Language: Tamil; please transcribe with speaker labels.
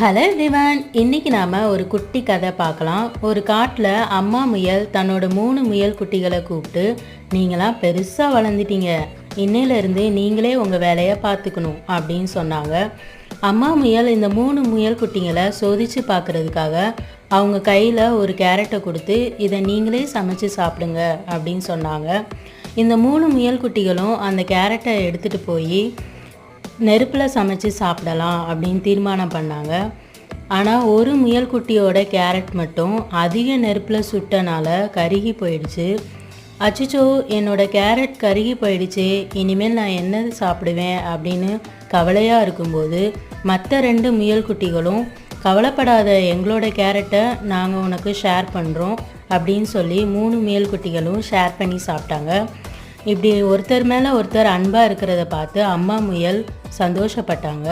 Speaker 1: ஹலோ எவ்ரிவன், இன்னைக்கு நாம ஒரு குட்டி கதை பார்க்கலாம். ஒரு காட்டில் அம்மா முயல் தன்னோட 3 முயல் குட்டிகளை கூப்பிட்டு, நீங்களாம் பெருசாக வளர்ந்துட்டீங்க, இன்னையிலேருந்து நீங்களே உங்கள் வேலையை பார்த்துக்கணும் அப்படின்னு சொன்னாங்க. அம்மா முயல் இந்த 3 முயல் குட்டிங்களை சோதித்து பார்க்குறதுக்காக அவங்க கையில் ஒரு கேரட்டை கொடுத்து, இதை நீங்களே சமைச்சு சாப்பிடுங்க அப்படின்னு சொன்னாங்க. இந்த 3 முயல் குட்டிகளும் அந்த கேரட்டை எடுத்துகிட்டு போய் நெருப்பில் சமைச்சு சாப்பிடலாம் அப்படின்னு தீர்மானம் பண்ணாங்க. ஆனால் ஒரு முயல் குட்டியோட கேரட் மட்டும் அதிக நெருப்பில் சுட்டனால கருகி போயிடுச்சு. அச்சோ, என்னோட கேரட் கருகி போயிடுச்சு, இனிமேல் நான் என்ன சாப்பிடுவேன் அப்படின்னு கவலையாக இருக்கும்போது மற்ற 2 முயல் குட்டிகளும், கவலைப்படாத, எங்களோட கேரட்டை நாங்கள் உனக்கு ஷேர் பண்ணுறோம் அப்படின்னு சொல்லி 3 முயல் குட்டிகளும் ஷேர் பண்ணி சாப்பிட்டாங்க. இப்படி ஒருத்தர் மேலே ஒருத்தர் அன்பாக இருக்கிறத பார்த்து அம்மா முயல் சந்தோஷப்பட்டாங்க.